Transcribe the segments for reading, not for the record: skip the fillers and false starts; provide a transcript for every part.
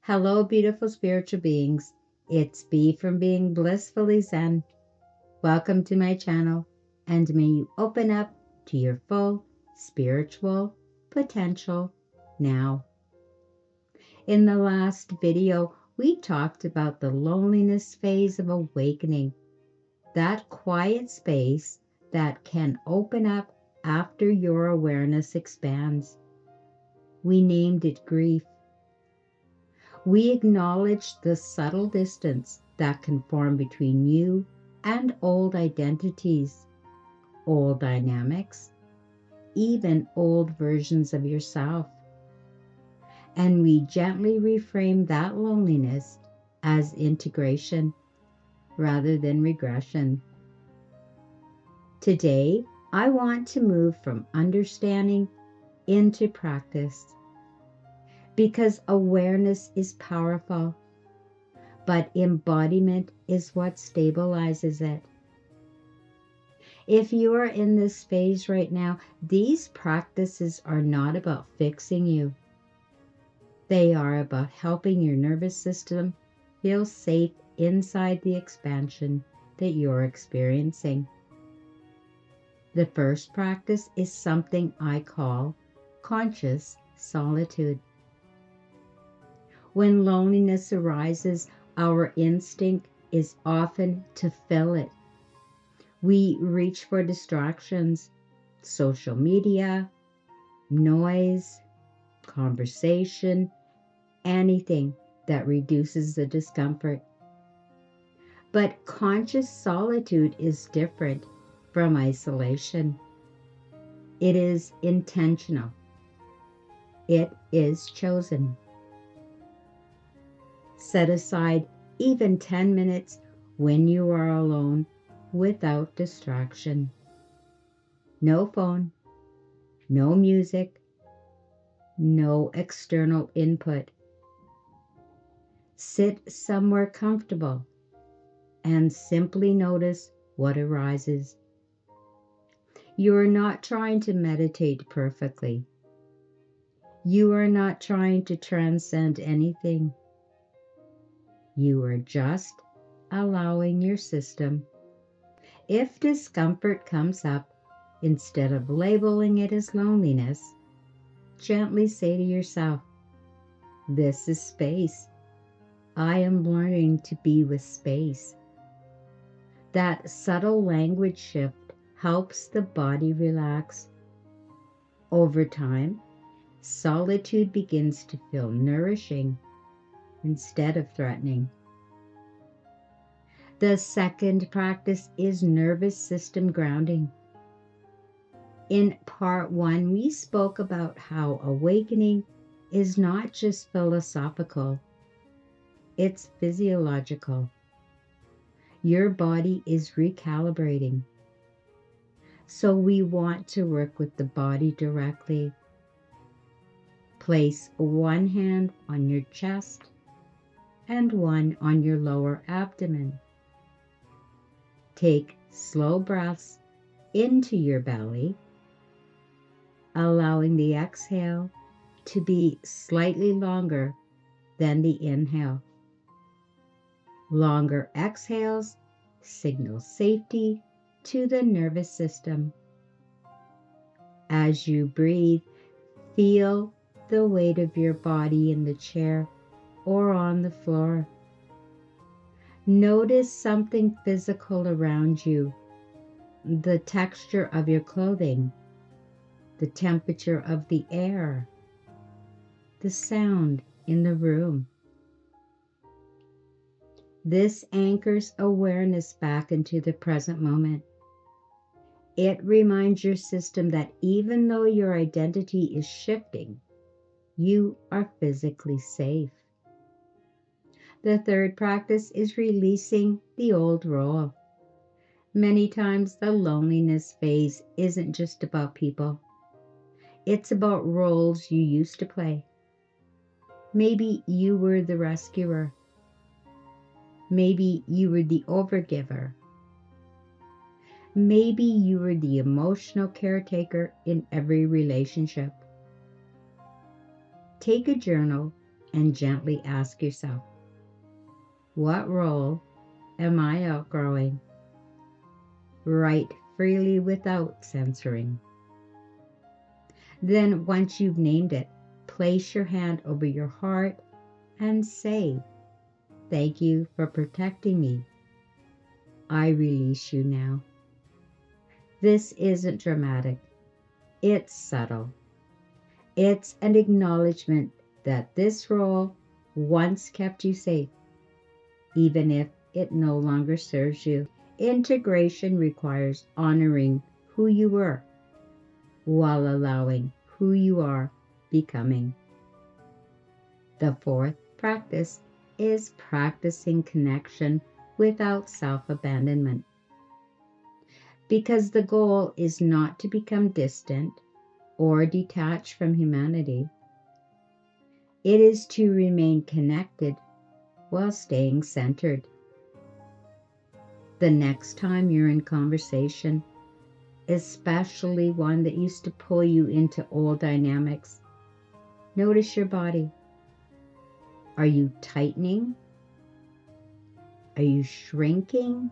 Hello, beautiful spiritual beings. It's B from Being Blissfully Zen. Welcome to my channel, and may you open up to your full spiritual potential now. In the last video, we talked about the loneliness phase of awakening, that quiet space that can open up after your awareness expands. We named it grief. We acknowledge the subtle distance that can form between you and old identities, old dynamics, even old versions of yourself. And we gently reframe that loneliness as integration rather than regression. Today, I want to move from understanding into practice, because awareness is powerful, but embodiment is what stabilizes it. If you are in this phase right now, these practices are not about fixing you. They are about helping your nervous system feel safe inside the expansion that you're experiencing. The first practice is something I call conscious solitude. When loneliness arises, our instinct is often to fill it. We reach for distractions, social media, noise, conversation, anything that reduces the discomfort. But conscious solitude is different from isolation. It is intentional. It is chosen. Set aside even 10 minutes when you are alone without distraction. No phone, no music, no external input. Sit somewhere comfortable and simply notice what arises. You are not trying to meditate perfectly. You are not trying to transcend anything. You are just allowing your system. If discomfort comes up, instead of labeling it as loneliness, gently say to yourself, "This is space. I am learning to be with space." That subtle language shift helps the body relax. Over time, solitude begins to feel nourishing instead of threatening. The second practice is nervous system grounding. In part 1, we spoke about how awakening is not just philosophical, it's physiological. Your body is recalibrating. So we want to work with the body directly. Place one hand on your chest and one on your lower abdomen. Take slow breaths into your belly, allowing the exhale to be slightly longer than the inhale. Longer exhales signal safety to the nervous system. As you breathe, feel the weight of your body in the chair or on the floor. Notice something physical around you, the texture of your clothing, the temperature of the air, the sound in the room. This anchors awareness back into the present moment. It reminds your system that even though your identity is shifting, you are physically safe. The third practice is releasing the old role. Many times the loneliness phase isn't just about people. It's about roles you used to play. Maybe you were the rescuer. Maybe you were the overgiver. Maybe you were the emotional caretaker in every relationship. Take a journal and gently ask yourself, what role am I outgrowing? Write freely without censoring. Then, once you've named it, place your hand over your heart and say, thank you for protecting me. I release you now. This isn't dramatic. It's subtle. It's an acknowledgement that this role once kept you safe, even if it no longer serves you. Integration requires honoring who you were while allowing who you are becoming. The fourth practice is practicing connection without self-abandonment. Because the goal is not to become distant or detached from humanity. It is to remain connected while staying centered. The next time you're in conversation, especially one that used to pull you into old dynamics, notice your body. Are you tightening? Are you shrinking?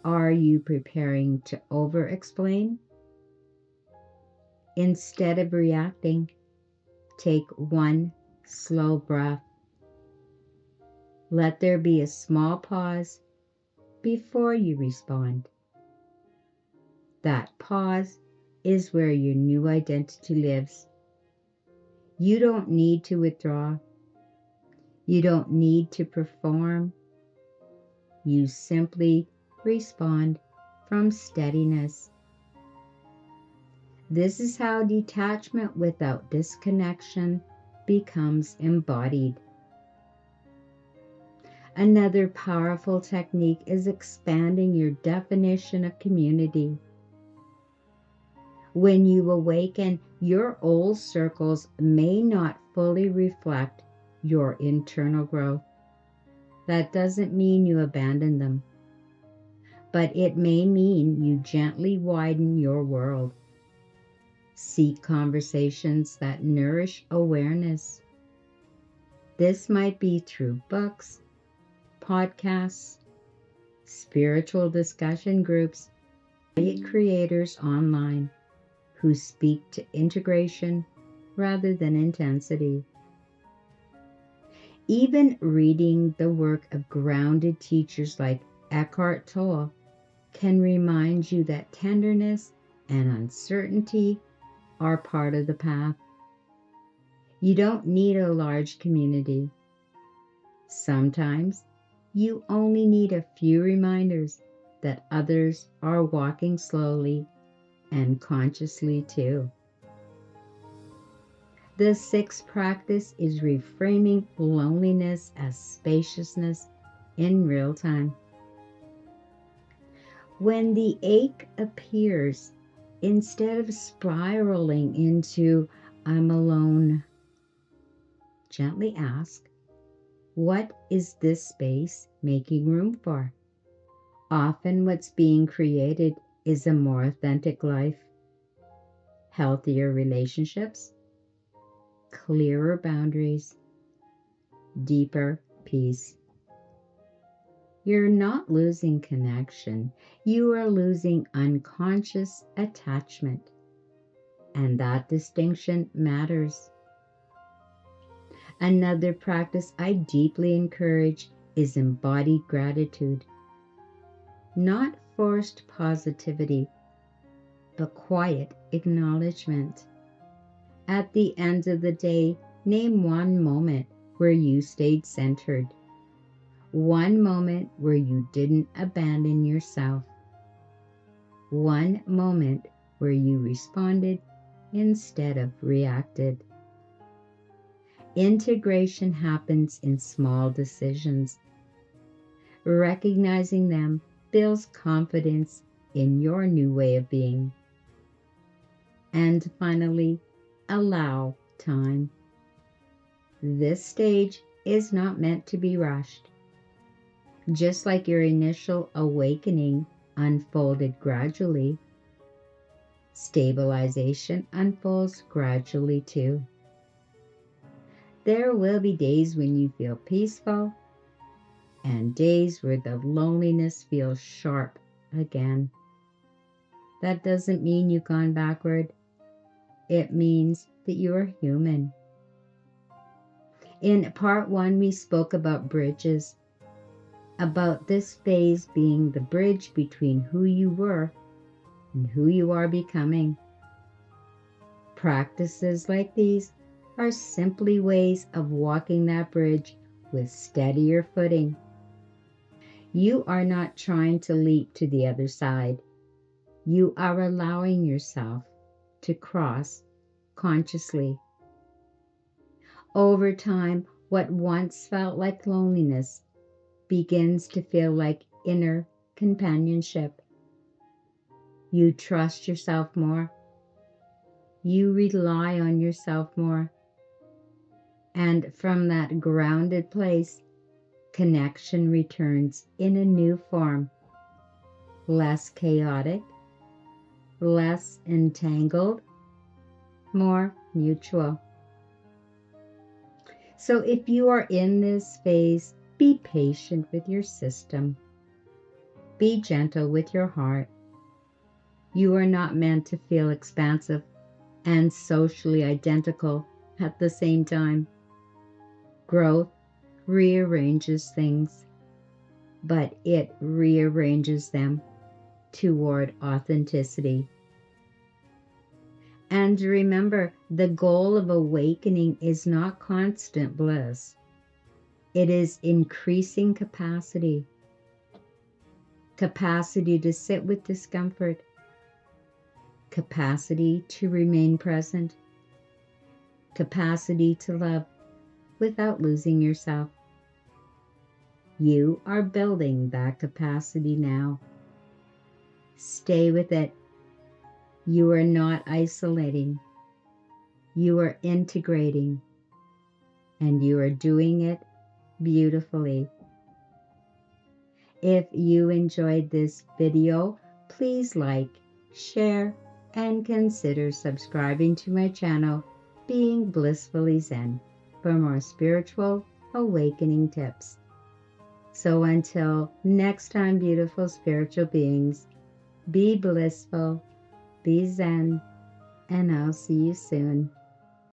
Are you preparing to over-explain? Instead of reacting, take one slow breath. Let there be a small pause before you respond. That pause is where your new identity lives. You don't need to withdraw. You don't need to perform. You simply respond from steadiness. This is how detachment without disconnection becomes embodied. Another powerful technique is expanding your definition of community. When you awaken, your old circles may not fully reflect your internal growth. That doesn't mean you abandon them, but it may mean you gently widen your world. Seek conversations that nourish awareness. This might be through books, podcasts, spiritual discussion groups, creators online who speak to integration rather than intensity. Even reading the work of grounded teachers like Eckhart Tolle can remind you that tenderness and uncertainty are part of the path. You don't need a large community. Sometimes you only need a few reminders that others are walking slowly and consciously too. The sixth practice is reframing loneliness as spaciousness in real time. When the ache appears, instead of spiraling into I'm alone, gently ask, what is this space making room for? Often what's being created is a more authentic life, healthier relationships, clearer boundaries, deeper peace. You're not losing connection. You are losing unconscious attachment. And that distinction matters. Another practice I deeply encourage is embodied gratitude. Not forced positivity, but quiet acknowledgement. At the end of the day, name one moment where you stayed centered. One moment where you didn't abandon yourself. One moment where you responded instead of reacted. Integration happens in small decisions. Recognizing them builds confidence in your new way of being. And finally, allow time. This stage is not meant to be rushed. Just like your initial awakening unfolded gradually, stabilization unfolds gradually too. There will be days when you feel peaceful and days where the loneliness feels sharp again. That doesn't mean you've gone backward. It means that you are human. In part 1, we spoke about bridges, about this phase being the bridge between who you were and who you are becoming. Practices like these are simply ways of walking that bridge with steadier footing. You are not trying to leap to the other side. You are allowing yourself to cross consciously. Over time, what once felt like loneliness begins to feel like inner companionship. You trust yourself more. You rely on yourself more. And from that grounded place, connection returns in a new form, less chaotic, less entangled, more mutual. So if you are in this phase, be patient with your system. Be gentle with your heart. You are not meant to feel expansive and socially identical at the same time. Growth rearranges things, but it rearranges them toward authenticity. And remember, the goal of awakening is not constant bliss. It is increasing capacity. Capacity to sit with discomfort. Capacity to remain present. Capacity to love without losing yourself. You are building that capacity now. Stay with it. You are not isolating. You are integrating. And you are doing it beautifully. If you enjoyed this video, please like, share, and consider subscribing to my channel, Being Blissfully Zen, for more spiritual awakening tips. So until next time, beautiful spiritual beings, be blissful, be Zen, and I'll see you soon.